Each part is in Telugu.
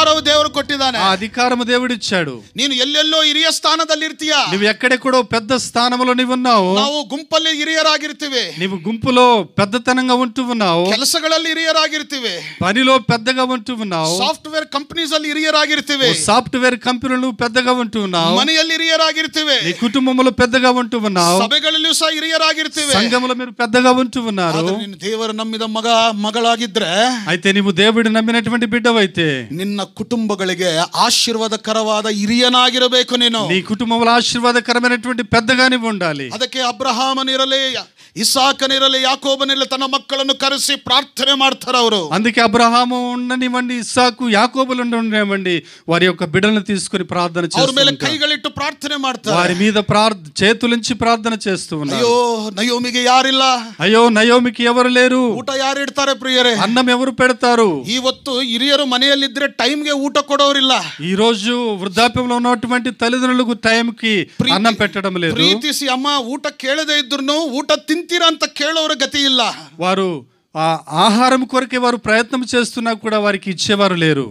ಅಧಿಕಾರವು ದೇವರು ಕೊಟ್ಟಿದ್ದಾನೆ. ఆ అధికారము దేవుడిచ్చాడు. ನೀನು ಎಲ್ಲೆಲ್ಲೋ ಹಿರಿಯ ಸ್ಥಾನದಲ್ಲಿ ಇರ್ತೀಯ. నువ్వు ఎక్కడెక్కడో పెద్ద స్థానంలో నీవు ఉన్నావు. ನಾವು ಗುಂಪಲ್ಲಿ ಹಿರಿಯರಾಗಿರ್ತೀವಿ. నీవు గుంపులో పెద్దతనంగా ఉంటూ ఉన్నావు. ಕೆಲಸಗಳಲ್ಲಿ ಹಿರಿಯರಾಗಿರ್ತೀವಿ. పనిలో పెద్దగా ఉంటూ ఉన్నావు. ಸಾಫ್ಟ್ವೇರ್ ಕಂಪನೀಸ್ ಅಲ್ಲಿ ಹಿರಿಯರಾಗಿರ್ತೀವಿ. సాఫ్ట్వేర్ కంపెనీలు పెద్దగా ఉంటూ ఉన్నావు. ಮನೆಯಲ್ಲಿ ಹಿರಿಯರಾಗಿರ್ತೀವಿ. నీ కుటుంబంలో పెద్దగా ఉంటూ ఉన్నావు. ಸಭೆಗಳಲ್ಲೂ ಸಹ ಹಿರಿಯರಾಗಿರ್ತೀವಿ. సంఘములో మీరు పెద్దగా ఉంటూ ఉన్నారు. ನೀನು ದೇವರು ನಂಬಿದ ಮಗಳಾಗಿದ್ರೆ, అయితే నీవు దేవుడు నమ్మినటువంటి బిడ్డవైతే ನಿನ್ನ ಕುಟುಂಬಗಳಿಗೆ ಆಶೀರ್ವಾದಕರವಾದ ಹಿರಿಯನಾಗಿರಬೇಕು. ನೀನು నీ కుటుంబంలో ఆశీర్వాదకరమైనటువంటి పెద్దగా నీవు ఉండాలి. ಅದಕ್ಕೆ ಅಬ್ರಹಾಮನಿರಲಿ, ಇಸಾಕನಿರಲಿ, ಯಾಕೋಬನಿರಲಿ ತನ್ನ ಮಕ್ಕಳನ್ನು ಕರೆಸಿ ಪ್ರಾರ್ಥನೆ ಮಾಡ್ತಾರೆ ಅವರು. అందుకే అబ్రహాము ఉండనివ్వండి, ఇస్సాకు, యాకోబులు ఉండనివ్వండి, వారి యొక్క బిడ్డలను తీసుకుని ప్రార్థన చేస్తూ ಅವ್ರ ಮೇಲೆ ಕೈಗಳಿಟ್ಟು ಪ್ರಾರ್ಥನೆ ಮಾಡ್ತಾರೆ. వారి మీద చేతులుంచి ప్రార్థన చేస్తూ ఉన్నారు. ಅಯ್ಯೋ ನಯೋಮಿಗೆ ಯಾರಿಲ್ಲ, అయ్యో నయోమికి ఎవరు లేరు, ಊಟ ಯಾರು ಇಡ್ತಾರೆ ಪ್ರಿಯರೇ, అన్నం ఎవరు పెడతారు. ಇವತ್ತು ಹಿರಿಯರು ಮನೆಯಲ್ಲಿದ್ರೆ ಟೈಮ್ಗೆ ಊಟ ಕೊಡೋರಿಲ್ಲ. ఈ రోజు వృద్ధాప్యంలో ఉన్నటువంటి తల్లిదండ్రులకు టైంకి అన్నం పెట్టడం లేదు. ಪ್ರೀತಿಸಿ ಅಮ್ಮ ಊಟ ಕೇಳದೇ ಇದ್ರು ಊಟ ತಿಂತೀರಾ ಅಂತ ಕೇಳೋರ ಗತಿ ಇಲ್ಲ. వారు ఆ ఆహారం కొరకే వారు ప్రయత్నం చేస్తున్నా కూడా వారికి ఇచ్చేవారు లేరు.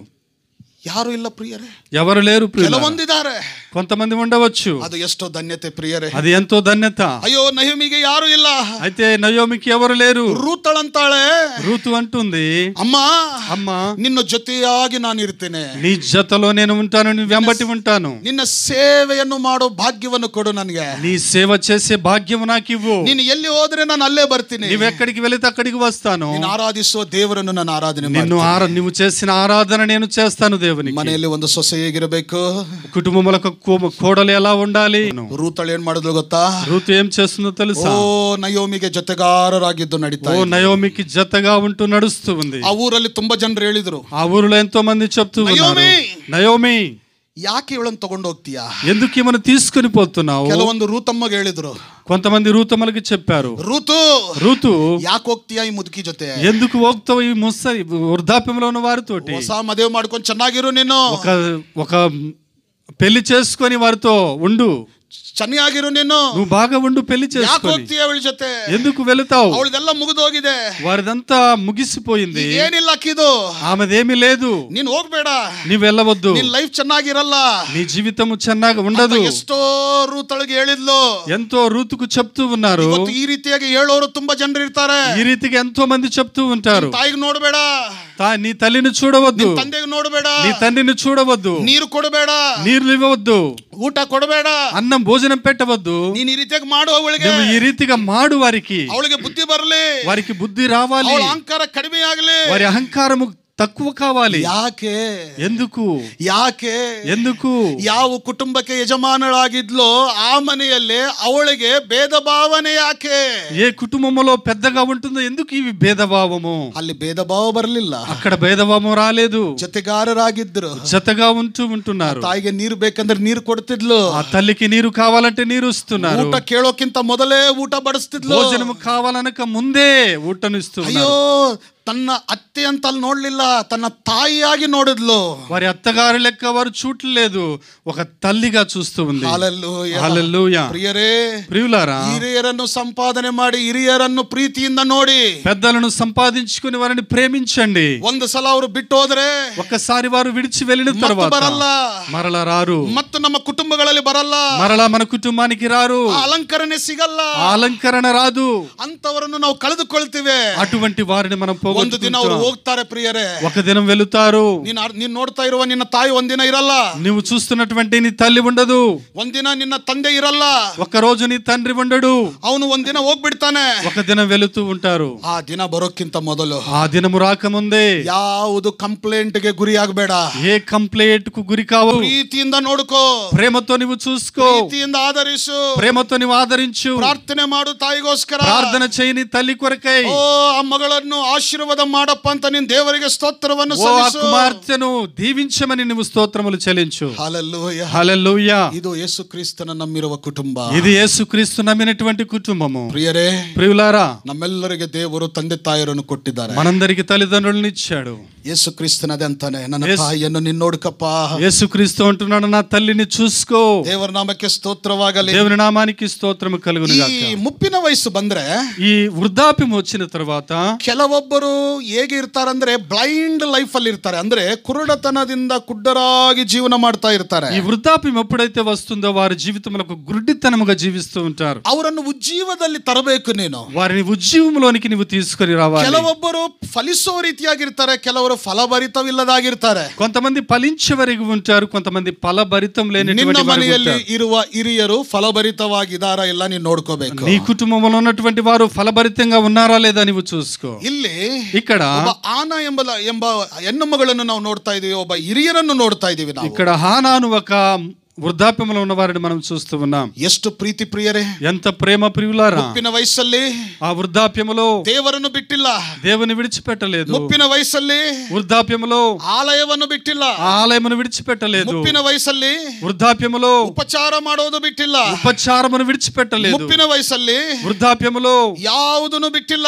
ಯಾರು ಇಲ್ಲ ಪ್ರಿಯರೇ, ఎవరు లేరు. ಕೆಲವೊಂದಿದ್ದಾರೆ, కొంతమంది ఉండవచ్చు. ಅದು ಎಷ್ಟೋ ಧನ್ಯತೆ ಪ್ರಿಯರೇ, అది ఎంతో ధన్యత. ಅಯ್ಯೋ ನಯೋಮಿಗೆ ಯಾರು ಇಲ್ಲ, అయితే నయోమికి ఎవరు లేరు. ರೂತಳಂತಾಳೆ, రూతు అంటుంది, ಅಮ್ಮ ನಿನ್ನ ಜೊತೆಯಾಗಿ ನಾನು ಇರ್ತೇನೆ, నీ జతలో నేను ఉంటాను, నీ వెంబటి ఉంటాను, ನಿನ್ನ ಸೇವೆಯನ್ನು ಮಾಡೋ ಭಾಗ್ಯವನ್ನು ಕೊಡು ನನಗೆ, నీ సేవ చేసే భాగ్యం నాకు ఇవ్వు, ನೀನು ಎಲ್ಲಿ ಹೋದ್ರೆ ನಾನು ಅಲ್ಲೇ ಬರ್ತೀನಿ, నీవు ఎక్కడికి వెళితే అక్కడికి వస్తాను, ನೀನು ಆರಾಧಿಸುವ ದೇವರನ್ನು ನಾನು ಆರಾಧನೆ నువ్వు చేసిన ఆరాధన నేను చేస్తాను దేవునికి. ಮನೆಯಲ್ಲಿ ಒಂದು ಸೊಸೆ ಹೇಗಿರಬೇಕು, కుటుంబంలో కోడలు ఎలా ఉండాలి. ರೂತಳು ಏನ್ ಮಾಡಿದ್ಲು ಗೊತ್ತಾ, రూతు ఏం చేస్తుందో తెలుసా, ನಯೋಮಿಗೆ ಜೊತೆಗಾರರಾಗಿದ್ದು ನಡೀತಾ, నయోమికి జతగా ఉంటూ నడుస్తూ ఉంది. ಆ ಊರಲ್ಲಿ ತುಂಬಾ ಜನರು ಹೇಳಿದ್ರು, ఆ ఊరిలో ఎంతో మంది చెప్తూ ఉన్నారు, నయోమి ಯಾಕೆ ಇವಳನ್ನು ತಗೊಂಡು ಹೋಗ್ತೀಯಾ, ఎందుకు ఈమెను తీసుకుని పోతున్నావు. ಕೆಲವೊಂದು ರೂತಮ್ಮಗೆ ಹೇಳಿದ್ರು, కొంతమంది రూతమ్మలకి చెప్పారు, రూతు ಯಾಕೆ ಹೋಗ್ತೀಯಾ ಈ ಮುದುಕಿ ಜೊತೆ, ఎందుకు ಹೋಗ್తావు ఈ ముసలి వృద్ధాప్యంలో ఉన్న వారితోటి, ಹೊಸ ಮದುವೆ ಮಾಡ್ಕೊಂಡು ಚೆನ್ನಾಗಿರು, ನೀನು ఒక పెళ్లి చేసుకొని వారితో ఉండు, ಚೆನ್ನಾಗಿರು, నువ్వు బాగా ఉండు, పెళ్లి చేసుకొని ಅವಳ ಜೊತೆ ఎందుకు వెళతావు, ಅವಳದೆಲ್ಲ ಮುಗಿದೋಗಿದೆ, వారిదంతా ముగిసిపోయింది, ಏನಿಲ್ಲ ಹಾಕಿದು, ఆమెదేమీ లేదు, ನೀನ್ ಹೋಗ್ಬೇಡ, నీవు వెళ్ళవద్దు, ನಿನ್ ಲೈಫ್ ಚೆನ್ನಾಗಿರಲ್ಲ, నీ జీవితం ಚೆನ್ನಾಗಿ ఉండదు. ಎಷ್ಟೋ ರೂತಳಿಗೆ ಹೇಳಿದ್ಲು, ఎంతో రూతుకు చెప్తూ ఉన్నారు. ಈ ರೀತಿಯಾಗಿ ಹೇಳೋರು ತುಂಬಾ ಜನರು ಇರ್ತಾರೆ, ఈ రీతిగా ఎంతో మంది చెప్తూ ఉంటారు, ತಾಯಿಗೆ ನೋಡಬೇಡ, నీ తల్లిని చూడవద్దు, ತಂದೆಗೆ ನೋಡಬೇಡ, నీ తండ్రిని చూడవద్దు, ನೀರು ಕೊಡಬೇಡ, నీరు ఇవ్వవద్దు, ಊಟ ಕೊಡಬೇಡ, అన్నం భోజనం పెట్టవద్దు, ನೀನ್ ಈ ರೀತಿಯಾಗಿ ಮಾಡು, ಅವಳಿಗೆ ఈ రీతిగా మాడు, వారికి ಅವಳಿಗೆ ಬುದ್ಧಿ ಬರಲಿ, వారికి బుద్ధి రావాలి, ಅಹಂಕಾರ ಕಡಿಮೆ ಆಗಲಿ, వారి అహంకారము తక్కువ కావాలి. ಯಾಕೆ ఎందుకు ಯಾವ ಕುಟುಂಬಕ್ಕೆ ಯಜಮಾನಳಾಗಿದ್ಲೋ ಆ ಮನೆಯಲ್ಲಿ ಅವಳಿಗೆ ಭೇದ ಭಾವನೆ ಯಾಕೆ, ఏ కుటుంబంలో పెద్దగా ఉంటుందో ఎందుకు ఈ భేదభావము, ಅಲ್ಲಿ ಭೇದ ಭಾವ ಬರಲಿಲ್ಲ, అక్కడ భేదభావం రాలేదు, ಜೊತೆಗಾರರಾಗಿದ್ರು, జతగా ఉంటున్నారు. ತಾಯಿಗೆ ನೀರು ಬೇಕಂದ್ರೆ ನೀರು ಕೊಡ್ತಿದ್ಲು, ఆ తల్లికి నీరు కావాలంటే నీరు ఇస్తున్నారు, ಊಟ ಕೇಳೋಕ್ಕಿಂತ ಮೊದಲೇ ಊಟ ಬಡಿಸ್ತಿದ್ಲು, భోజనం కావాలనక ముందే ఊటను ఇస్తున్నారు. ಅಯ್ಯೋ ತನ್ನ ಅತ್ತೆ ಅಂತ ಅಲ್ಲಿ ನೋಡ್ಲಿಲ್ಲ, ತನ್ನ ತಾಯಿಯಾಗಿ ನೋಡಿದ್ಲು, వారి అత్తగారి లెక్క వారు చూడలేదు, ఒక తల్లిగా చూస్తూ ఉంది. హల్లెలూయా. ప్రియులారా, ಹಿರಿಯರನ್ನು ಸಂಪಾದನೆ ಮಾಡಿ ಹಿರಿಯರನ್ನು ಪ್ರೀತಿಯಿಂದ ನೋಡಿ, పెద్దలను సంపాదించుకుని వారిని ప్రేమించండి. ಒಂದು ಸಲ ಅವರು ಬಿಟ್ಟು ಹೋದ್ರೆ, ఒక్కసారి వారు విడిచి వెళ్ళిన తర్వాత ಬರಲ್ಲ, మరలా రారు, ಮತ್ತು ನಮ್ಮ ಕುಟುಂಬಗಳಲ್ಲಿ ಬರಲ್ಲ, మరలా మన కుటుంబానికి రారు, ಅಲಂಕರಣೆ ಸಿಗಲ್ಲ, అలంకరణ రాదు, ಅಂತವರನ್ನು ನಾವು ಕಳೆದುಕೊಳ್ತೀವಿ. అటువంటి వారిని మనం ಒಂದು ದಿನ ಅವರು ಹೋಗ್ತಾರೆ ಪ್ರಿಯರೇ, ఒక దినం వెళుతారు. ನೀನ್ ನೋಡ್ತಾ ಇರುವ ನಿನ್ನ ತಾಯಿ ಒಂದಿನ ಇರಲ್ಲ, నువ్వు చూస్తున్నటువంటి నీ తల్లి ఉండదు, ಒಂದಿನ ನಿನ್ನ ತಂದೆ ಇರಲ್ಲ, ఒక రోజు నీ తండ్రి ఉండడు, ಅವನು ಒಂದಿನ ಹೋಗ್ಬಿಡ್ತಾನೆ, ఒక దినం వెళుతూ ఉంటారు. ಆ ದಿನ ಬರೋಕ್ಕಿಂತ ಮೊದಲು, ఆ దినము రాకముందే ಯಾವುದು ಕಂಪ್ಲೇಂಟ್ ಗೆ ಗುರಿ ಆಗಬೇಡ, ఏ కంప్లైంట్ కు గురి కావు, ಪ್ರೀತಿಯಿಂದ ನೋಡ್ಕೋ, ప్రేమతో నువ్వు చూసుకో, ಪ್ರೀತಿಯಿಂದ ಆಧರಿಸು, ప్రేమతో నువ్వు ఆదరించు, ಪ್ರಾರ್ಥನೆ ಮಾಡು ತಾಯಿಗೋಸ್ಕರ, ప్రార్థన చేయని తల్లి కొరకై, ಆ ಮಗಳನ್ನು ಆಶೀರ್ವಾದ ಮಾಡಪ್ಪ ಅಂತ ನೀನು ದೇವರಿಗೆ ಸ್ತೋತ್ರವನ್ನು ಸಲ್ಲಿಸು, ಆ ಕುಮಾರ್ತೆಯನ್ನು దీవించమని ನೀವು ಸ್ತೋತ್ರములు చెల్లించు. హల్లెలూయా, హల్లెలూయా. ಇದು యేసుక్రీస్తును నమ్మిರುವ ಕುಟುಂಬ, ఇది యేసుక్రీస్తు నమ్మినటువంటి కుటుంబము. ప్రియులారా, ನಮ್ಮೆಲ್ಲರಿಗೆ ದೇವರು ತಂದೆ ತಾಯಿಯರನ್ನು ಕೊಟ್ಟಿದ್ದಾರೆ, మనందరికి తల్లిదండ్రులను ఇచ్చాడు. యేసుక్రీస్తునదే అంತಾನೆ, ನನ್ನ ತಾಯಿಯನ್ನು ನೀನು ನೋಡ್ಕಪ್ಪ, యేసుక్రీస్తు అంటున్నాడు, నా తల్లిని చూసుకో. ದೇವರ ನಾಮಕ್ಕೆ ಸ್ತೋತ್ರವಾಗಲಿ, దేవుని నామానికి స్తోత్రము కలుగును గాక. ఈ ముప్పిన వయసు ಬಂದ್ರೆ, ఈ వృద్ధాప్యం వచ్చిన తర్వాత ಕೆಲವೊಬ್ಬರು ಕೆಲವರು ಹೇಗೆ ಇರ್ತಾರಂದ್ರೆ ಬ್ಲೈಂಡ್ ಲೈಫ್ ಅಲ್ಲಿ ಇರ್ತಾರೆ, ಅಂದ್ರೆ ಕುರುಡತನದಿಂದ కుడ్డరాగి జీవన ಮಾಡ್ತಾ ಇರ್ತಾರೆ. ఈ వృద్ధాప్యం ఎప్పుడైతే వస్తుందో వారి జీవితంలో ఒక గుడ్డితనముగా జీవిస్తూ ఉంటారు. ಅವರನ್ನು ಉಜ್ಜೀವದಲ್ಲಿ ತರಬೇಕು ನೀನು, వారిని ఉజ్జీవంలోనికి నీవు తీసుకొని రావాలి. ಕೆಲವೊಬ್ಬರು ಫಲಿಸೋ ರೀತಿಯಾಗಿರ್ತಾರೆ, ಕೆಲವರು ಫಲಭರಿತವಿಲ್ಲದಾಗಿರ್ತಾರೆ. కొంతమంది ఫలించేవರಿಗೆ ఉంటారు, కొంతమంది ఫలభరితం లేనటువంటి వారు ಮನೆಯಲ್ಲಿ ಇರುವ ಹಿರಿಯರು ಫಲಭರಿತವಾಗಿದ್ದಾರಾ ಇಲ್ಲ ನೀನು ನೋಡ್ಕೋಬೇಕು. నీ కుటుంబంలో ఉన్నటువంటి వారు ఫలభరితంగా ఉన్నారా లేదా నీవు చూసుకో. ಇಲ್ಲಿ ఇక్కడ ಆನ ಎಂಬ ಹೆಣ್ಣು ಮಗಳನ್ನು ನಾವು ನೋಡ್ತಾ ಇದೀವಿ, ಒಬ್ಬ ಹಿರಿಯರನ್ನು ನೋಡ್ತಾ ಇದೀವಿ ನಾವು. ఇక్కడ హానాను ఒక వృద్ధాప్యంలో ఉన్న వారిని మనం చూస్తూ ఉన్నాం. ಎಷ್ಟು ಪ್ರೀತಿ ಪ್ರಿಯರೇ, ఎంత ప్రేమ ప్రియులారా. ಮುಪ್ಪಿನ ವಯಸ್ಸಲ್ಲಿ ఆ వృద్ధాప్యములో ದೇವರನ್ನು ಬಿಟ್ಟಿಲ್ಲ, దేవుని విడిచిపెట్టలేదు. ಮುಪ್ಪಿನ ವಯಸ್ಸಲ್ಲಿ వృద్ధాప్యములో ಆಲಯವನ್ನು ಬಿಟ್ಟಿಲ್ಲ, ఆలయమును విడిచిపెట్టలేదు. ಮುಪ್ಪಿನ ವಯಸ್ಸಲ್ಲಿ వృద్ధాప్యములో ಉಪಚಾರ ಮಾಡೋದು ಬಿಟ್ಟಿಲ್ಲ, ఉపచారమును విడిచిపెట్టలేదు. ಮುಪ್ಪಿನ ವಯಸ್ಸಲ್ಲಿ వృద్ధాప్యములో ಯಾವುದನ್ನು ಬಿಟ್ಟಿಲ್ಲ,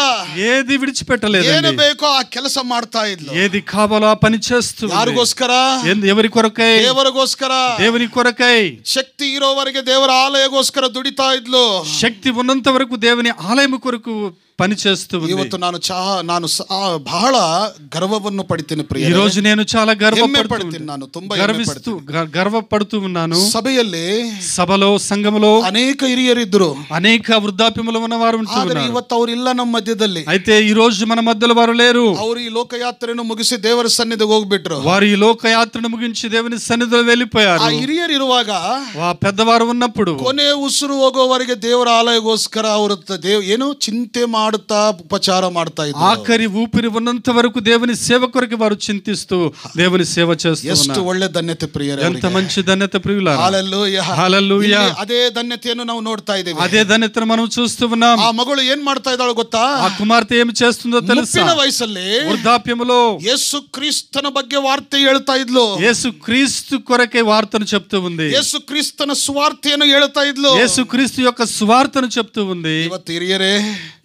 ఏది విడిచిపెట్టలేదు. ಏನು ಬೇಕೋ ಆ ಕೆಲಸ ಮಾಡ್ತಾ ಇದ್ಲು. ఏది కావాలో ఆ పని చేస్తూ. ಯಾರಿಗೋಸ್ಕರ? ఎవరి కొరకై? ದೇವರಿಗೋಸ್ಕರ, దేవుని కొరకై. ಶಕ್ತಿ ಇರೋವರೆಗೆ ದೇವರ ಆಲಯಗೋಸ್ಕರ ದುಡಿತಾ ಇದ್ಲು. శక్తి ఉన్నంత వరకు దేవుని ఆలయం కొరకు పని చేస్తూ. ಇವತ್ತು ನಾನು ಬಹಳ ಗರ್ವವನ್ನು ಪಡಿತೀನಿ ಪ್ರಿಯ. ఈ రోజు నేను చాలా ಗರ್ವಪಡ್ತೀನಿ, ನಾನು ತುಂಬಾ గర్వపడుతూ ఉన్నాను. ಸಭೆಯಲ್ಲಿ, సభలో, సంఘములో ಅನೇಕ ಹಿರಿಯರಿದ್ರು, అనేక వృద్ధాప్యములో ఉన్నవారు ఉంటున్నారు. ಇವತ್ತು ಅವ್ರು ಇಲ್ಲ ನಮ್ಮ ಮಧ್ಯದಲ್ಲಿ. అయితే ఈ రోజు మన మధ్యలో వారు లేరు. ಅವರು ಈ ಲೋಕಯಾತ್ರೆಯನ್ನು ಮುಗಿಸಿ ದೇವರ ಸನ್ನಿಧಿಗೆ ಹೋಗ್ಬಿಟ್ರು. వారు ఈ లోకయాత్రను ముగించి దేవుని సన్నిధిలో వెళ్ళిపోయారు. ಆ ಹಿರಿಯರು ಇರುವಾಗ, ఆ పెద్దవారు ఉన్నప్పుడు, ಕೊನೆ ಉಸಿರು ಹೋಗೋವರೆಗೆ ದೇವರ ಆಲಯಗೋಸ್ಕರ ಅವರು ಏನು ಚಿಂತೆ ಮಾಡುತ್ತಾ ಉಪಚಾರ ಮಾಡ್ತಾ ಇದ್ರು. ఆఖరి ఊపిరి ఉన్నంత వరకు దేవుని సేవ కొరకు వారు చింతిస్తూ దేవుని సేవ చేస్తూ ఉన్నారు. ಎಷ್ಟು ಒಳ್ಳೆ ಧನ್ಯತೆ ಪ್ರಿಯರೇ, ఎంత మంచి ధన్యత ప్రియులారా. హల్లెలూయా, హల్లెలూయా. అదే ధన్యತೆಯನ್ನು ನಾವು ನೋಡ್ತಾ ಇದ್ದೇವೆ. అదే ధన్యతను మనం చూస్తూ ఉన్నాం. ఆ మಗಳು ಏನ್ ಮಾಡ್ತಾ ಇದ್ದಾಳೋ ಗೊತ್ತಾ? ఆ కుమార్తె ఏమి చేస్తుందో తెలుసా? ಮುಪ್ಪಿನ ವಯಸ್ಸಲ್ಲಿ వృద్ధాప్యములో ಯೇಸು ಕ್ರಿಸ್ತನ ಬಗ್ಗೆ ವಾರ್ತೆ ಹೇಳ್ತಾ ಇದ್ಲು. యేసు క్రీస్తు కొరకే వార్తను చెప్తూ ఉంది. ಯೇಸು ಕ್ರಿಸ್ತನ ಸುವಾರ್ತೆಯನ್ನು ಹೇಳ್ತಾ ಇದ್ಲು. యేసు క్రీస్తు యొక్క సువార్తను చెప్తూ ఉంది. ಇವತ್ತು ಹಿರಿಯರೇ,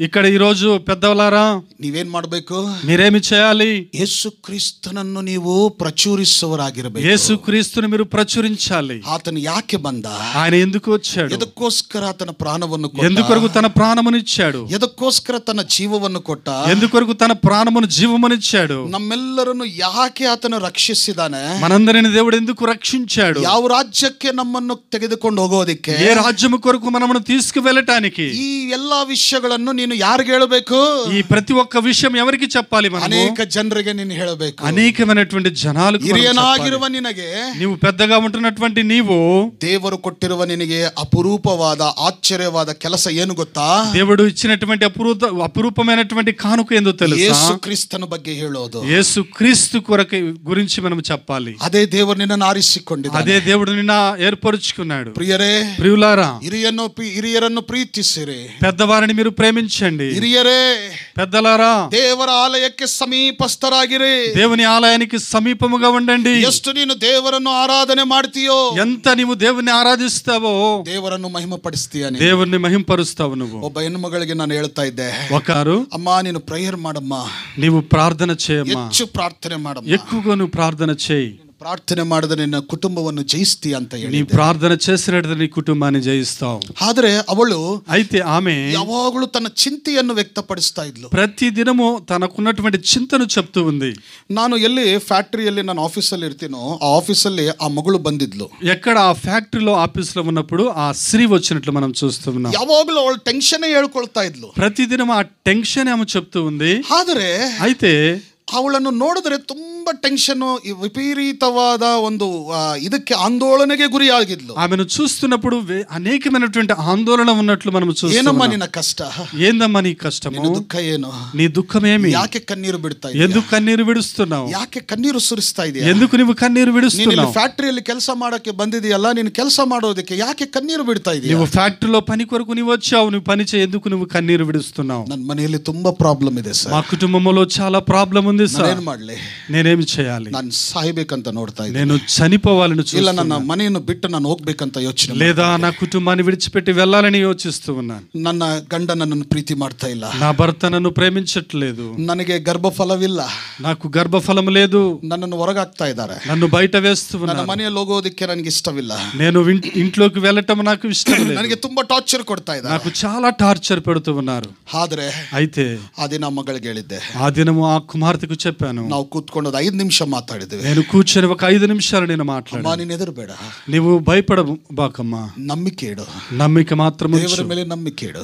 ఇక్కడ ఈ రోజు పెద్దవలారా, ನೀವೇನ್ ಮಾಡಬೇಕು? మీరేమి చేయాలి? ಯೇಸು ಕ್ರಿಸ್ತನನ್ನು ನೀವು ಪ್ರಚುರಿಸುವವರಾಗಿರಬೇಕು. యేసు క్రీస్తుని మీరు ప్రచురించాలి. ಆತನು ಯಾಕೆ ಬಂದ? ఆయన ఎందుకు వచ్చాడు? ಎದಕ್ಕೋಸ್ಕರ ತನ್ನ ಪ್ರಾಣವನ್ನು ಕೊಟ್ಟ? ఎందుకొరకు తన ప్రాణమునిచ్చాడు? ಎದಕ್ಕೋಸ್ಕರ ತನ್ನ ಜೀವವನ್ನು ಕೊಟ್ಟ? ఎందుకొరకు తన ప్రాణమును జీవమునిచ్చాడు? ನಮ್ಮೆಲ್ಲರನ್ನು ಯಾಕೆ ಆತನು ರಕ್ಷಿಸಿದಾನೆ? మనందరిని దేవుడు ఎందుకు రక్షించాడు? ಯಾವ ರಾಜ್ಯಕ್ಕೆ ನಮ್ಮನ್ನು ತೆಗೆದುಕೊಂಡು ಹೋಗೋದಿಕ್ಕೆ? ఏ రాజ్యము కొరకు మనమును తీసుకువెళ్ళటానికి? ಈ ಎಲ್ಲಾ ವಿಷಯಗಳನ್ನು ನೀನು ಯಾರಿಗೆ ಹೇಳಬೇಕು? ఈ ప్రతి ఒక్క విషయం ఎవరికి చెప్పాలి? మనము ಅನೇಕ ಜನರಿಗೆ ನೀನು ಹೇಳಬೇಕು. అనేకమైనటువంటి జనాలకు ಹಿರಿಯನಾಗಿರುವ ನಿನಗೆ, నీవు పెద్దగా ఉంటున్నటువంటి నీవు, ದೇವರು ಕೊಟ್ಟಿರುವ ನಿನಗೆ ಅಪರೂಪವಾದ ಆಶ್ಚರ್ಯವಾದ ಕೆಲಸ ಏನು ಗೊತ್ತಾ? దేవుడు ఇచ్చినటువంటి అపురూపమైనటువంటి కానుక ఏందో తెలుసా? ಯೇಸು ಕ್ರಿಸ್ತನ ಬಗ್ಗೆ ಹೇಳೋದು. యేసు క్రీస్తు కొరకు గురించి మనం చెప్పాలి. ಅದೇ ದೇವರು ನಿನ್ನನ್ನು ಆರಿಸಿಕೊಂಡಿದ್ದಾನೆ. అదే దేవుడు నిన్న ఏర్పరుచుకున్నాడు. ಪ್ರಿಯರೇ, ప్రియులారా, ಹಿರಿಯರನ್ನು ಪ್ರೀತಿಸಿರಿ. పెద్దవారిని మీరు ప్రేమించండి. ಹಿರಿಯರೇ, పెద్దలారా, ದೇವರ ಆಲಯಕ್ಕೆ ಸಮೀಪಸ್ಥರಾಗಿರಿ. దేవుని ఆలయానికి సమీపముగా ఉండండి. ಎಷ್ಟು ನೀನು ದೇವರನ್ನು ಆರಾಧನೆ ಮಾಡ್ತೀಯೋ, ఎంత నీవు దేవుని ఆరాధిస్తావో ದೇವರನ್ನು ಮಹಿಮಪಡಿಸ್ತೀಯ. దేవుని మహింపరుస్తావు. నువ్వు ಒಬ್ಬ ಹೆಣ್ಣುಮಗಳಿಗೆ ನಾನು ಹೇಳ್ತಾ ಇದ್ದೆ, ఒకరు, ಅಮ್ಮ ನೀನು ಪ್ರೇಯರ್ ಮಾಡಮ್ಮ, నీవు ప్రార్థన చేయమ్మా, ಹೆಚ್ಚು ಪ್ರಾರ್ಥನೆ ಮಾಡಮ್ಮ, ఎక్కువగా నువ్వు ప్రార్థన చేయి. ಪ್ರಾರ್ಥನೆ ಮಾಡಿದ್ರೆ ನಿನ್ನ ಕುಟುಂಬವನ್ನು ಜಯಿಸ್ತೀಯ ಅಂತ ಹೇಳಿ. నీ ప్రార్థన చేసినట్టు నీ కుటుంబాన్ని జయిస్తావు. ಆದ್ರೆ ಅವಳು, అయితే ఆమె ಯಾವಾಗಲೂ ತನ್ನ ಚಿಂತೆಯನ್ನು ವ್ಯಕ್ತಪಡಿಸ್ತಾ ಇದ್ಲು. ప్రతి దినము తనకున్నటువంటి చింతను చెప్తూ ఉంది. ನಾನು ಎಲ್ಲಿ ಫ್ಯಾಕ್ಟರಿಯಲ್ಲಿ ನಾನು ಆಫೀಸಲ್ಲಿ ಇರ್ತೀನೋ ಆ ಆಫೀಸಲ್ಲಿ ಆ ಮಗಳು ಬಂದಿದ್ಲು. ఎక్కడ ఆ ఫ్యాక్టరీలో ఆఫీసులో ఉన్నప్పుడు ఆ స్త్రీ వచ్చినట్లు మనం చూస్తూ ఉన్నాం. ಯಾವಾಗಲೂ ಅವಳು ಟೆನ್ಷನ್ ಹೇಳ್ಕೊಳ್ತಾ ಇದ್ಲು. ప్రతి దినం ఆ టెన్షన్ ఆమె చెప్తూ ఉంది. ಆದರೆ అయితే ಅವಳನ್ನು ನೋಡಿದ್ರೆ ತುಂಬಾ ಟೆನ್ಷನ್, ವಿಪರೀತವಾದ ಒಂದು ಇದಕ್ಕೆ ಆಂದೋಲನೆಗೆ ಗುರಿಯಾಗಿದ್ಲು. ఆమెను చూస్తున్నప్పుడు అనేకమైనటువంటి ఆందోళన ఉన్నట్లు మనం చూస్తున్నాం. ಏನಮ್ಮ ನಿನ್ನ ಕಷ್ಟ? ఏందమ్మా నీ కష్టము? ದುಃಖ ಏನು? నీ దుఃఖమేమి? ಯಾಕೆ ಕಣ್ಣೀರು ಬಿಡ್ತಾ ಇದೀಯ? ఎందుకు కన్నీరు విడుస్తున్నావు? ಯಾಕೆ ಕಣ್ಣೀರು ಸುರಿಸ್ತಾ ಇದೀಯ? ఎందుకు నీవు కన్నీరు ನೀನು విడుస్తున్నావు? ಫ್ಯಾಕ್ಟರಿಯಲ್ಲಿ ಕೆಲಸ ಮಾಡಕ್ಕೆ ಬಂದಿದೆಯಲ್ಲ, ನೀನು ಕೆಲಸ ಮಾಡೋದಕ್ಕೆ ಯಾಕೆ ಕಣ್ಣೀರು ಬಿಡ್ತಾ ಇದೀಯ? నువ్వు ఫ్యాక్టరీలో పని కొరకు నీవు వచ్చావు, నువ్వు పని ఎందుకు నువ్వు కన్నీరు విడుస్తున్నావు? ನನ್ನ ಮನೆಯಲ್ಲಿ ತುಂಬಾ ಪ್ರಾಬ್ಲಮ್ ಇದೆ ಸರ್. మా కుటుంబంలో చాలా ప్రాబ్లం ఉంది సార్. ಏನ್ ಮಾಡ್ಲಿ? నేనేం నేనేమి చేయాలి? ನಾನು ಸಾಯ್ಬೇಕಂತ ನೋಡ್ತಾ ಇದ್ದೀನಿ, నేను చనిపోవాలని ಇಲ್ಲ ನನ್ನ చూస్తున్నాను, ಮನೆಯನ್ನು ಬಿಟ್ಟು ನಾನು ಹೋಗ್ಬೇಕಂತ ಯೋಚನೆ, లేదా నా కుటుంబాన్ని విడిచిపెట్టి వెళ్ళాలని యోచిస్తూ ఉన్నాను. ನನ್ನ ಗಂಡ ನನ್ನನ್ನು ಪ್ರೀತಿ ಮಾಡ್ತಾ ಇಲ್ಲ, నా భర్త నన్ను ప్రేమించట్లేదు, ನನಗೆ ಗರ್ಭಫಲವಿಲ್ಲ, నాకు గర్భఫలం లేదు, ನನ್ನನ್ನು ಹೊರಗಾಗ್ತಾ ಇದ್ದಾರೆ, నన్ను బయట వేస్తూ ನನ್ನ ఉన్నారు, ಮನೆಯಲ್ಲಿ ಹೋಗೋದಕ್ಕೆ ನನಗೆ ಇಷ್ಟವಿಲ್ಲ, నేను ఇంట్లోకి వెళ్ళటం నాకు ఇష్టం లేదు, ನನಗೆ ತುಂಬಾ ಟಾರ್ಚರ್ ಕೊಡ್ತಾ ಇದ್ದಾರೆ, నాకు చాలా టార్చర్ పెడుతూ ఉన్నారు. ಆದ್ರೆ అయితే ಆ ದಿನ ಮಗಳಿಗೆ ಹೇಳಿದ್ದೆ, ఆ దినము ఆ కుమార్తెకు చెప్పాను, ನಾವು ಕೂತ್ಕೊಂಡು 5 ನಿಮಿಷ ಮಾತಾಡಿದ್ವಿ, నేను కూర్చొని ఒక 5 నిమిషాలు నేను ಅಮ್ಮ మాట్లాడాను. ನೀನು ಹೆದರ್ಬೇಡ, నీవు భయపడబాకమ్మా, ನಂಬಿಕೆ ಇಡು, నమ్మిక మాత్రం ఉంచు. ದೇವರ ಮೇಲೆ ನಂಬಿಕೆ ಇಡು,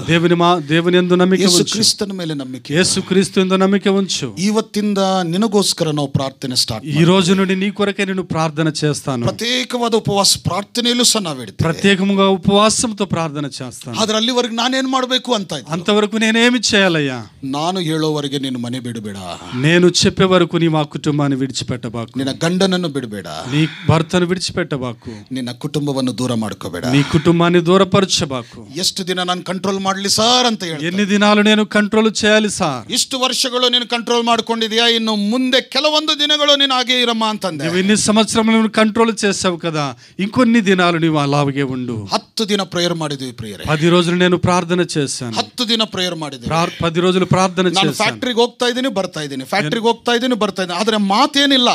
దేవుని యందు నమ్మిక ಯೇಸು ఉంచు, ಕ್ರಿಸ್ತನ ಮೇಲೆ ನಂಬಿಕೆ ಇಡು. యేసుక్రీస్తు యందు నమ్మిక ఉంచు. ಇವತ್ತಿಂದ ನಿನಗೋಸ್ಕರ ನಾವು ಪ್ರಾರ್ಥನೆ ಸ್ಟಾರ್ಟ್ ఈ రోజు నుండి నీ కొరకే నేను ప్రార్థన చేస్తాను. ಪ್ರತ್ಯೇಕವಾದ ಉಪವಾಸ ಪ್ರಾರ್ಥನೆಯಲ್ಲೂ ಸಹ ನಾವು ಹೇಳ್ತೀವಿ, ప్రత్యేకంగా ఉపవాసంతో ప్రార్థన చేస్తాను. ಆದ್ರೆ ಅಲ್ಲಿವರೆಗೆ ನಾನೇನ್ ಮಾಡ್ಬೇಕು ಅಂತ ಇತ್ತು. అంతవరకు నేనేమి చేయాలయ్యా? ನಾನು ಹೇಳೋವರೆಗೆ ನೀನು ಮನೆ ಬಿಡಬೇಡ, నేను చెప్పే వరకు నీ మా కుటుంబాన్ని విడిచిపెట్టబాకు, ನಿನ್ನ ಗಂಡನನ್ನು ಬಿಡಬೇಡ, నీ భర్తను విడిచిపెట్టబాకు, ನಿನ್ನ ಕುಟುಂಬವನ್ನು ದೂರ ಮಾಡ್ಕೋಬೇಡ. నీ కుటుంబాన్ని దూరపరచబాకు. ಎಷ್ಟು ದಿನ ನಾನು ಕಂಟ್ರೋಲ್ ಮಾಡ್ಲಿ ಸಾರ್ ಅಂತ ಹೇಳಿ, ఎన్ని దినాలు నేను కంట్రోల్ చేయాలి సార్? ಇಷ್ಟು ವರ್ಷಗಳು ನೀನು ಕಂಟ್ರೋಲ್ ಮಾಡ್ಕೊಂಡಿದ್ಯಾ, ಇನ್ನು ಮುಂದೆ ಕೆಲವೊಂದು ದಿನಗಳು ನೀನು ಹಾಗೆ ಇರಮ್ಮ ಅಂತಂದೆ. నువ్వు ఇన్ని సంవత్సరములు నువ్వు కంట్రోల్ చేసావు కదా, ఇంకొన్ని దినాలు నువ్వు అలాగే ఉండు. 10 ದಿನ ಪ್ರೇಯರ್ ಮಾಡಿದ್ವಿ ಪ್ರಿಯರೇ, 10 రోజులు నేను ప్రార్థన చేశాను, 10 ದಿನ ಪ್ರೇಯರ್ ಮಾಡಿದ್ವಿ. 10 రోజులు ప్రార్థన ನಾನು చేశాను. ಫ್ಯಾಕ್ಟ್ರಿಗೆ ಹೋಗ್ತಾ ಇದ್ದೀನಿ ಬರ್ತಾ ಇದ್ದೀನಿ, ಫ್ಯಾಕ್ಟ್ರಿಗೆ ಹೋಗ್ತಾ ಇದ್ದೀನಿ ಬರ್ತಾ ಇದ್ದೀನಿ, ಆದ್ರೆ ಮಾತೇನಿಲ್ಲ.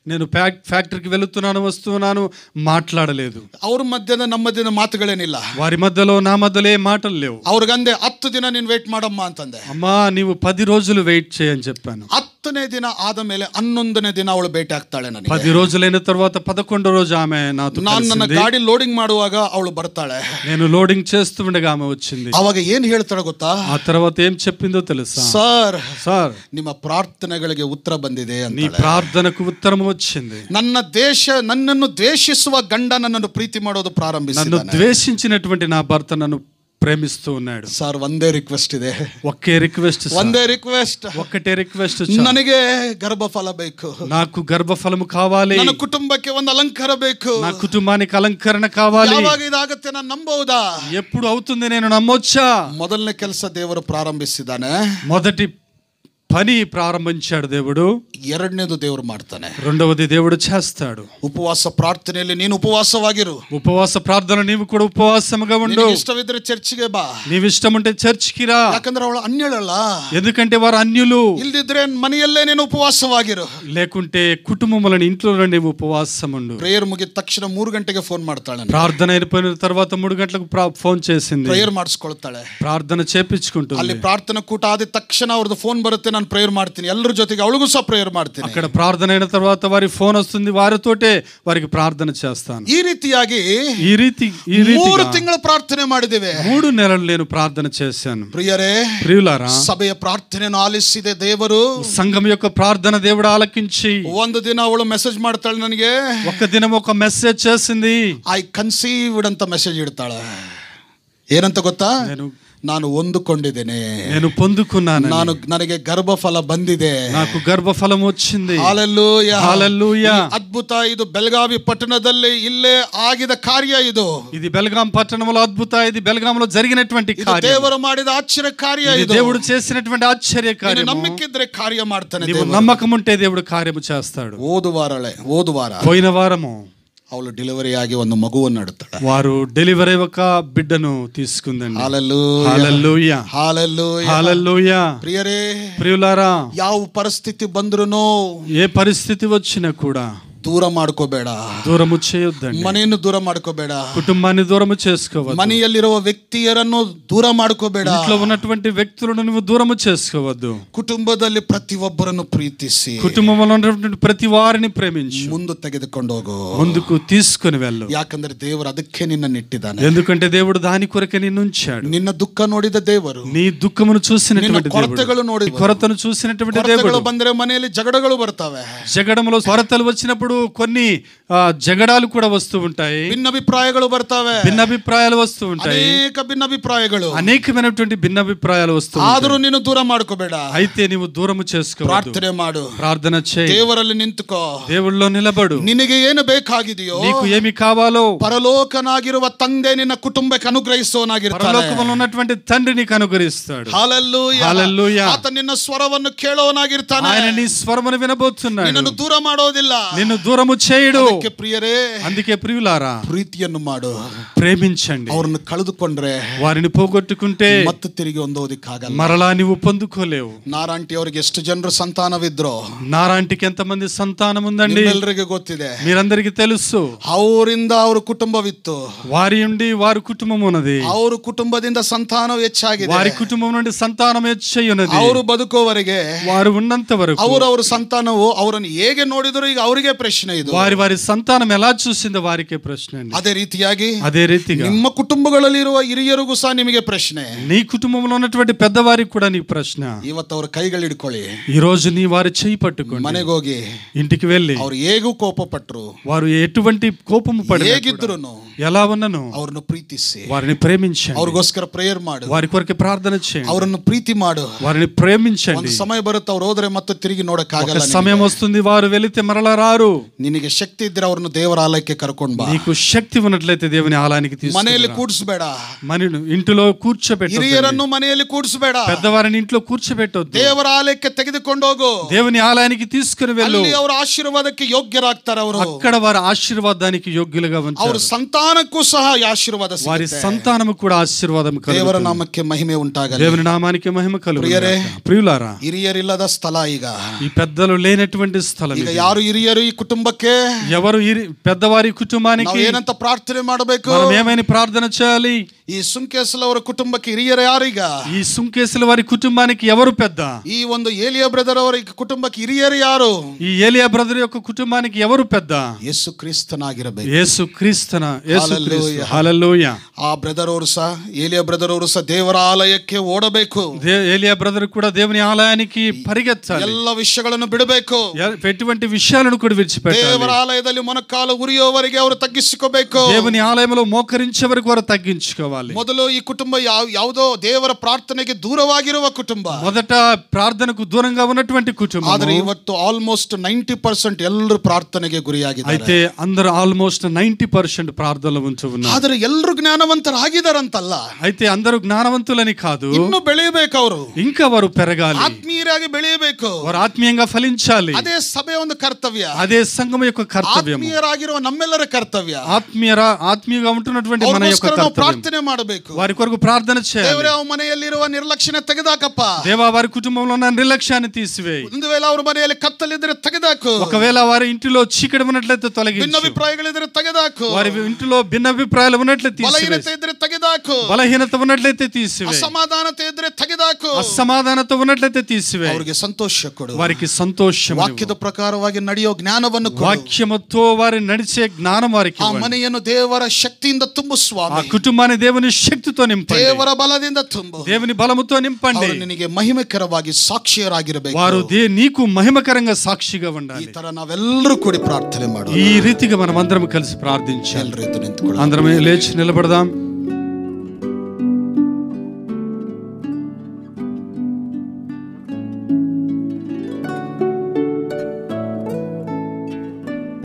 నేను ఫ్యాక్టరీకి వెళుతున్నాను వస్తున్నాను, మాట్లాడలేదు. ಅವ್ರ ಮಧ್ಯದ ನಮ್ಮ ಮಧ್ಯದ ಮಾತುಗಳೇನಿಲ್ಲ, వారి మధ్యలో నా మధ్యలో ఏ మాటలు లేవు. ಅವ್ರಿಗಂದೆ 10 ದಿನ ನೀನ್ ವೇಟ್ ಮಾಡಮ್ಮ ಅಂತಂದೆ. అమ్మా నీవు 10 రోజులు వెయిట్ చేయని చెప్పాను. 10ನೇ ದಿನ ಆದ ಮೇಲೆ 11ನೇ ದಿನ ಅವಳು ಭೇಟಿ ಆಗ್ತಾಳೆ ನನಗೆ. 10 రోజులైన తర్వాత 11వ రోజు ఆమె నాతో ನಾನು ನನ್ನ కలిసింది. ಗಾಡಿ ಲೋಡಿಂಗ್ ಮಾಡುವಾಗ ಅವಳು ಬರ್ತಾಳೆ. నేను లోడింగ్ చేస్తుండగా ఆమె వచ్చింది. ಅವಾಗ ಏನ್ ಹೇಳ್ತಾಳೆ ಗೊತ್ತಾ? ఆ తర్వాత ఏం చెప్పిందో తెలుసా? ಸರ್ ನಿಮ್ಮ ಪ್ರಾರ್ಥನೆಗಳಿಗೆ ಉತ್ತರ ಬಂದಿದೆ ಅಂತ. నీ ప్రార్థనకు ఉత్తరం వచ్చింది. ನನ್ನನ್ನು ದ್ವೇಷಿಸುವ ಗಂಡ ನನ್ನನ್ನು ಪ್ರೀತಿ ಮಾಡೋದು ಪ್ರಾರಂಭಿಸಿದ್ದಾನೆ. నన్ను ద్వేషించినటువంటి నా భర్త నన్ను ప్రేమిస్తూ ఉన్నాడు. సార్ ಒಂದೇ ರಿಕ್ವೆಸ್ಟ್ ಇದೆ, ఒకే రిక్వెస్ట్, ಒಂದೇ ರಿಕ್ವೆಸ್ಟ್, ఒక్కటే రిక్వెస్ట్. ನನಗೆ ಗರ್ಭಫಲ ಬೇಕು, నాకు గర్భఫలము కావాలి, ನನ್ನ కుటుంబಕ್ಕೆ ಒಂದು ಅಲಂಕಾರ ಬೇಕು, నా కుటుంబానికి అలంకరణ కావాలి. ಯಾವಾಗ ಇದಾಗುತ್ತೆ ನಾನು ನಂಬಬಹುದಾ? ఎప్పుడు అవుతుంది నేను నమ్మొచ్చా? ಮೊದಲನೇ ಕೆಲಸ ದೇವರು ಪ್ರಾರಂಭಿಸಿದ್ದಾನೆ, మొదటి పని ప్రారంభించాడు దేవుడు, ಎರಡನೇದು ದೇವರು ಮಾಡ್ತಾನೆ, రెండవది దేవుడు చేస్తాడు. ಉಪವಾಸ ಪ್ರಾರ್ಥನೆಯಲ್ಲಿ ನೀನು ಉಪವಾಸವಾಗಿರು, ఉపవాస ప్రార్థన నీవు కూడా ఉపవాసముగా ఉండు. ಇಷ್ಟವಿದ್ರೆ ಚರ್ಚ್ಗೆ ಬಾ, నీవు ఇష్టం ఉంటే చర్చికి రా, ಯಾಕಂದ್ರೆ ಅವಳು ಅನ್ಯಳಲ್ಲ, ఎందుకంటే వారు అన్యులు. ಇಲ್ದಿದ್ರೆ ಮನೆಯಲ್ಲೇ ನೀನು ಉಪವಾಸವಾಗಿರು, లేకుంటే కుటుంబములను ఇంట్లో నీవు ఉపవాసం ఉండు. ಪ್ರೇಯರ್ ಮುಗಿದ ತಕ್ಷಣ 3 ಗಂಟೆಗೆ ಫೋನ್ ಮಾಡ್ತಾಳೆ, ప్రార్థన అయిపోయిన తర్వాత 3 గంటలకు ఫోన్ చేసింది, ಪ್ರೇಯರ್ ಮಾಡಿಸ್ಕೊಳ್ತಾಳೆ, ప్రార్థన చేపించుకుంటుంది. ಅಲ್ಲಿ ಪ್ರಾರ್ಥನಾ ಕೂಟ ಆದ ತಕ್ಷಣ ಅವ್ರದ್ದು ಫೋನ್ ಬರುತ್ತೆ, ನಾನು ಪ್ರೇಯರ್ ಮಾಡ್ತೀನಿ, ಎಲ್ಲರ ಜೊತೆಗೆ ಅವಳಿಗೂ ಸಹ ಪ್ರೇಯರ್ ಮಾಡ್ತೀನಿ. అక్కడ ప్రార్థన అయిన తర్వాత వారి ఫోన్ వస్తుంది, వారితోటే వారికి ప్రార్థన చేస్తాను. ಈ ರೀತಿಯಾಗಿ ఈ రీతి 3 ತಿಂಗಳು ಪ್ರಾರ್ಥನೆ ಮಾಡಿದ್ದೇವೆ, 3 నెలలు నేను ప్రార్థన చేశాను. ಪ್ರಿಯರೇ, ప్రియులారా, ಸಭೆಯ ಪ್ರಾರ್ಥನೆಯನ್ನು ಆಲಿಸಿದೆ ದೇವರು, సంఘం యొక్క ప్రార్థన దేవుడు ఆలకించి ಒಂದು ದಿನ ಅವಳು ಮೆಸೇಜ್ ಮಾಡ್ತಾಳೆ ನನಗೆ, ఒక దినం ఒక మెసేజ్ చేసింది. ಐ ಕನ್ಸೀವ್ಡ್ ಅಂತ ಮೆಸೇಜ್ ಇಡ್ತಾಳೆ. ಏನಂತ ಗೊತ್ತಾ? ನಾನು ಹೊಂದಿಕೊಂಡಿದ್ದೇನೆ, నేను పొందుకున్నాను, ನನಗೆ ಗರ್ಭಫಲ ಬಂದಿದೆ, నాకు గర్భఫలం వచ్చింది. ಹಲ್ಲೆಲೂಯಾ, హల్లెలూయా. ಅದ್ಭುತ. ಇದು ಬೆಳಗಾವಿ ಪಟ್ಟಣದಲ್ಲಿ ಇಲ್ಲೇ ಆಗಿದ ಕಾರ್ಯ, ఇది బెల్గాం పట్టణంలో అద్భుత, ఇది బెల్గాంలో జరిగినటువంటి కార్యం, ದೇವರು ಮಾಡಿದ ಆಶ್ಚರ್ಯ ಕಾರ್ಯ, ఇది దేవుడు చేసినటువంటి ఆశ్చర్య కార్యం. ನಂಬಿಕಿದ್ರೆ ಕಾರ್ಯ ಮಾಡ್ತಾನೆ, నీవు నమ్మకం ఉంటే దేవుడు కార్యము చేస్తాడు. ಹೋದ ವಾರ పోయిన వారము ಅವಳು ಡೆಲಿವರಿ ಆಗಿ ಒಂದು ಮಗುವನ್ನು ನಡುತ್ತಾಳೆ. వారు డెలివరీ ఒక బిడ్డను తీసుకుందండి. హల్లెలూయా, హల్లెలూయా, హల్లెలూయా, హల్లెలూయా. ಪ್ರಿಯರೇ, ప్రియులారా, ಯಾವ ಪರಿಸ್ಥಿತಿ ಬಂದ್ರೂ, ఏ పరిస్థితి వచ్చినా కూడా దూర ಮಾಡ್ಕೋಬೇಡ, దూరము చేయొద్దండి. ಮನೆಯನ್ನು ದೂರ ಮಾಡ್ಕೋಬೇಡ, కుటుంబాన్ని దూరము చేసుకోవద్దు. ಮನೆಯಲ್ಲಿರುವ ವ್ಯಕ್ತಿಯರನ್ನು ದೂರ ಮಾಡ್ಕೋಬೇಡ, ఇంట్లో ఉన్నటువంటి వ్యక్తులను నువ్వు దూరము చేసుకోవద్దు. ಕುಟುಂಬದಲ್ಲಿ ಪ್ರತಿಯೊಬ್ಬರನ್ನು ಪ್ರೀತಿಸಿ, కుటుంబంలో ఉన్నటువంటి ప్రతి వారిని ప్రేమించు, ಮುಂದೆ ತೆಗೆದುಕೊಂಡು ಹೋಗು, ముందుకు తీసుకుని వెళ్ళు. ಯಾಕಂದ್ರೆ ದೇವರು ಅದಕ್ಕೆ ನಿನ್ನನ್ನು ಇಟ್ಟಿದ್ದಾನೆ. ఎందుకంటే దేవుడు దాని కొరకే నిన్ను ఉంచాడు. ನಿನ್ನ ದುಃಖ ನೋಡಿದ ದೇವರು, నీ దుఃఖమును చూసినటువంటి ಕೊರತೆಗಳು దేవుడు, ನೋಡಿ, కొరతను చూసినటువంటి దేవుడు. ಬಂದ್ರೆ ಮನೆಯಲ್ಲಿ ಜಗಳಗಳು ಬರ್ತವೆ, జగడములో కొరతలు వచ్చినప్పుడు ఉన్నప్పుడు కొన్ని జగడాలు కూడా వస్తూ ఉంటాయి, ಭಿನ್ನಾಭಿಪ್ರಾಯಗಳು ಬರ್ತವೆ, భిన్నాభిప్రాయాలు వస్తూ ఉంటాయి, ಅನೇಕ ಭಿನ್ನಾಭಿಪ್ರಾಯಗಳು, అనేకమైనటువంటి భిన్నాభిప్రాయాలు వస్తూ ఉంటాయి. ಆದರೂ ನೀನು ದೂರ ಮಾಡ್ಕೋಬೇಡ, అయితే నీవు దూరము చేసుకోవద్దు, ಪ್ರಾರ್ಥನೆ ಮಾಡು, ప్రార్థన చేయి, ದೇವರಲ್ಲಿ ನಿಂತುಕೋ, దేవుళ్ళలో నిలబడు. ನಿನಗೆ ಏನು ಬೇಕಾಗಿದೆಯೋ నీకు ఏమి కావాలో ಪರಲೋಕನಾಗಿರುವ ತಂದೆ ನಿನ್ನ ಕುಟುಂಬಕ್ಕೆ ಅನುಗ್ರಹಿಸುವನಾಗಿರ್ತಾನೆ. పరలోకములో ఉన్నటువంటి తండ్రి నీకు అనుగ్రహిస్తాడు. ಹಲ್ಲೆಲೂಯಾ, హల్లెలూయా. ಆತ ನಿನ್ನ ಸ್ವರವನ್ನು ಕೇಳುವನಾಗಿರ್ತಾನೆ. ఆయన నీ స్వరమును వినబోతున్నాడు, ನಿನ್ನನ್ನು ದೂರ ಮಾಡೋದಿಲ್ಲ, నిన్ను దూరము చేయడు. ಅದಕ್ಕೆ ಪ್ರಿಯರೇ, అందుకే ప్రియులారా ಪ್ರೀತಿಯನ್ನು ಮಾಡು, ప్రేమించండి. ಅವರನ್ನು ಕಳೆದುಕೊಂಡ್ರೆ వారిని పోగొట్టుకుంటే ಮತ್ತೆ ತಿರುಗಿ ಹೊಂದೋದಿಕ್ಕಾಗಲ್ಲ. మరలా నీవు పొందుకోలేవు. ನಾರಾಂಟಿ ಅವರಿಗೆ ಎಷ್ಟು ಜನರು ಸಂತಾನವಿದ್ರು నారాంటికి ఎంతమంది సంతానం ఉందండి? ಎಲ್ಲರಿಗೆ ಗೊತ್ತಿದೆ, మీరందరికీ తెలుసు. ಅವರಿಂದ ಅವ್ರ ಕುಟುಂಬವಿತ್ತು, వారి నుండి వారి కుటుంబం ఉన్నది, ಅವ್ರ ಕುಟುಂಬದಿಂದ ಸಂತಾನವು ಹೆಚ್ಚಾಗಿದೆ, వారి కుటుంబం నుండి సంతానం ಹೆಚ್ಚై ఉన్నది. ಅವರು ಬದುಕೋವರೆಗೆ, వారు ఉన్నంత వరకు ಅವರ ಸಂತಾನವು ಅವರನ್ನು ಹೇಗೆ ನೋಡಿದ್ರು ಈಗ ಅವರಿಗೆ ಪ್ರಶ್ನೆ ಇದು. వారి సంతానం ఎలా చూసిందో వారికే ప్రశ్న అండి. ಅದೇ ರೀತಿಯಾಗಿ అదే రీతిగా ನಿಮ್ಮ ಕುಟುಂಬಗಳಲ್ಲಿರುವ ಹಿರಿಯರಿಗೂ ಸಹ ನಿಮಗೆ ಪ್ರಶ್ನೆ. నీ కుటుంబంలో ఉన్నటువంటి పెద్దవారికి కూడా నీ ప్రశ్న. ಇವತ್ತು ಅವ್ರ ಕೈಗಳು ಹಿಡ್ಕೊಳ್ಳಿ, ఈ రోజు నీ వారి చేయి పట్టుకోండి, ಮನೆಗೆ ಹೋಗಿ ఇంటికి వెళ్ళి ಅವ್ರು ಹೇಗೂ ಕೋಪ ಪಟ್ರು, వారు ఎటువంటి కోపము పడినా ಹೇಗಿದ್ರು ఎలా ఉన్నను ಅವ್ರನ್ನು ಪ್ರೀತಿಸಿ వారిని ప్రేమించండి, ಅವ್ರಿಗೋಸ್ಕರ ಪ್ರೇಯರ್ ಮಾಡು, వారి కొరకు ప్రార్థన చేయండి, ಅವರನ್ನು ಪ್ರೀತಿ ಮಾಡು. వారిని ప్రేమించండి. ಒಂದು ಸಮಯ ಬರುತ್ತೆ ಅವ್ರು ಹೋದ್ರೆ ಮತ್ತೆ ತಿರುಗಿ ನೋಡಕ್ಕಾಗಲ್ಲ. సమయం వస్తుంది, వారు వెళితే మరలా రారు. ನಿನಗೆ ಶಕ್ತಿ ಇದ್ರೆ ಅವ್ರನ್ನು ದೇವರ ಆಲಯಕ್ಕೆ ಕರ್ಕೊಂಡು ಬಾ. నీకు శక్తి ఉన్నట్లయితే దేవుని ఆలయానికి ಮನೆಯಲ್ಲಿ తీసుకురా. ಕೂಡಿಸಬೇಡ, మనను ఇంటిలో కూర్చోబెట్టు, ಹಿರಿಯರನ್ನು ಮನೆಯಲ್ಲಿ ಕೂಡಿಸಬೇಡ, పెద్దవారిని ఇంట్లో కూర్చోబెట్టొద్దు. ದೇವರ ಆಲಯಕ್ಕೆ ತೆಗೆದುಕೊಂಡು ಹೋಗು, దేవుని ఆలయానికి తీసుకుని వెళ్ళు. ಅಲ್ಲಿ ಅವರ ಆಶೀರ್ವಾದಕ್ಕೆ ಯೋಗ್ಯರಾಗ್ತಾರೆ. ಅವರು అక్కడ వారి ఆశీర్వాదానికి యోగ్యులుగా ಅವ್ರ ఉంటారు. ಸಂತಾನಕ್ಕೂ ಸಹ ಈ ಆಶೀರ್ವಾದ వారి ಸಿಗುತ್ತೆ. సంతానము కూడా ఆశీర్వాదం ದೇವರ కలుగుతుంది. ನಾಮಕ್ಕೆ ಮಹಿಮೆ ಉಂಟಾಗಲಿ. దేవుని నామానికి మహిమ ప్రియరే, కలుగును. ప్రియులారా, ಹಿರಿಯರಿಲ್ಲದ ಸ್ಥಳ ಈಗ, ఈ పెద్దలు లేనటువంటి స్థలం ಈಗ ఇది. ಯಾರು ಹಿರಿಯರು ಈ ಕುಟುಂಬಕ್ಕೆ, ఎవరు పెద్దవారి కుటుంబానికి ನಾವು ಏನಂತ ಪ್ರಾರ್ಥನೆ ಮಾಡಬೇಕು? మనం ఏమైనా ప్రార్థన చేయాలి? ಈ ಸುಂಕೇಸಲ ಅವರ ಕುಟುಂಬಕ್ಕೆ ಹಿರಿಯರು ಯಾರೀಗ? ఈ సుంకేసుల వారి కుటుంబానికి ఎవరు పెద్ద? ಈ ಒಂದು ಏಲಿಯಾ ಬ್ರದರ್ ಅವರ ಕುಟುಂಬಕ್ಕೆ ಹಿರಿಯರು ಯಾರು? ఈ ఏలియా బ్రదర్ యొక్క కుటుంబానికి ఎవరు పెద్ద? ಯೇಸು ಕ್ರಿಸ್ತನಾಗಿರಬೇಕು. యేసు క్రీస్తు. హల్లెలూయా. ಆ ಬ್ರದರ್ ಅವರು ಸಹ, ಏಲಿಯಾ ಬ್ರದರ್ ಅವರು ಸಹ ದೇವರ ಆಲಯಕ್ಕೆ ಓಡಬೇಕು. ఏలియా బ్రదర్ కూడా దేవుని ఆలయానికి పరిగెత్తాలి. ಎಲ್ಲ ವಿಷಯಗಳನ್ನು ಬಿಡಬೇಕು, ఎటువంటి విషయాలను కూడా విడిచిపెట్టాలి. ದೇವರ ಆಲಯದಲ್ಲಿ ಮೊಣಕಾಲು ಉರಿಯುವವರೆಗೆ ಅವರು ತಗ್ಗಿಸಿಕೋಬೇಕು. దేవుని ఆలయంలో మోకరించే వరకు వారు తగ్గించుకోవాలి. ಮೊದಲು ಈ ಕುಟುಂಬ ಯಾವುದೋ ದೇವರ ಪ್ರಾರ್ಥನೆಗೆ ದೂರವಾಗಿರುವ ಕುಟುಂಬ, మొదట ప్రార్థనకు దూరంగా ఉన్నటువంటి కుటుంబం. ಆದರೆ ಇವತ್ತು ಆಲ್ಮೋಸ್ಟ್ 90% ಎಲ್ಲರೂ ಪ್ರಾರ್ಥನೆಗೆ ಗುರಿಯಾಗಿದ್ದಾರೆ. అయితే అందరూ ఆల్మోస్ట్ 90% ప్రార్థనలో ఉంటూ ఉన్నారు. ಆದರೆ ಎಲ್ಲರೂ ಜ್ಞಾನವಂತರಾಗಿದ್ದಾರಂತಲ್ಲ, అయితే అందరూ జ్ఞానవంతులని కాదు, ಇನ್ನು ಬೆಳೆಯಬೇಕು. ಅವರು ఇంకా వారు పెరగాలి, ಆತ್ಮೀಯರಾಗಿ ಬೆಳೆಯಬೇಕು. వారు ఆత్మీయంగా ఫలించాలి. ಅದೇ ಸಭೆಯ ಒಂದು ಕರ್ತವ್ಯ, అదే సంఘం యొక్క కర్తవ్యం, ಆತ್ಮೀಯರಾಗಿರುವ ನಮ್ಮೆಲ್ಲರ ಕರ್ತವ್ಯ. ఆత్మీయంగా ఉంటున్నటువంటి మన యొక్క ಅವ್ರಿಗೋಸ್ಕರ ನಾವು కర్తవ్యం. ಪ್ರಾರ್ಥನೆ ಮಾಡಬೇಕು. వారి కొరకు ప్రార్థన చేయాలి. ದೇವರೇ, ಅವ್ರ ಮನೆಯಲ್ಲಿರುವ ನಿರ್ಲಕ್ಷ್ಯನ ತೆಗೆದಾಕಪ್ಪ. దేవా, వారి కుటుంబంలో ఉన్న నిర్లక్ష్యాన్ని తీసివేయి. ಒಂದು ವೇಳೆ ಅವ್ರ ಮನೆಯಲ್ಲಿ ಕತ್ತಲಿದ್ರೆ ತೆಗೆದಾಕು. ఒకవేళ వారి ఇంటిలో చీకటి ఉన్నట్లయితే తొలగించు. ಭಿನ್ನಾಭಿಪ್ರಾಯಗಳಿದ್ರೆ ತೆಗೆದಾಕು. వారి ఇంటిలో భిన్నాభిప్రాయాలు ఉన్నట్లయితే తీసివేయి. ಬಲಹೀನತೆ ಇದ್ರೆ ತೆಗೆದಾಕು. బలహీనత ఉన్నట్లయితే తీసివేయి. ಅಸಮಾಧಾನತೆ ಇದ್ರೆ ತೆಗೆದಾಕು. అసమాధానత ఉన్నట్లయితే తీసివేయి. ಅವರಿಗೆ ಸಂತೋಷ ಕೊಡು. వారికి సంతోషం. ವಾಕ್ಯದ ಪ್ರಕಾರವಾಗಿ ನಡೆಯೋ ಜ್ಞಾನವನ್ನು ಕೊಡು. వాక్యముతో వారి నడిచే జ్ఞానం వారికి ಆ ఇవ్వండి. ಮನೆಯನ್ನು ದೇವರ ಶಕ್ತಿಯಿಂದ ತುಂಬು ఆ ಸ್ವಾಮಿ. కుటుంబాన్ని దేవుని శక్తితో నింపండి. ದೇವರ ಬಲದಿಂದ ತುಂಬು. దేవుని బలముతో నింపండి. ಅವರು ನಿನಗೆ ಮಹಿಮೆಕರವಾಗಿ ಸಾಕ್ಷಿಯರಾಗಿರಬೇಕು. వారు నీకు మహిమకరంగా సాక్షిగా ಈ ఉండాలి. ತರ ನಾವೆಲ್ಲರೂ ಕೂಡಿ ಪ್ರಾರ್ಥನೆ ಮಾಡೋಣ. ఈ రీతిగా మనం అందరం కలిసి ప్రార్థించాలి. ಎಲ್ಲರೂ ಎದ್ದು ನಿಂತುಕೊಳ್ಳೋಣ. అందరం లేచి నిలబడదాం.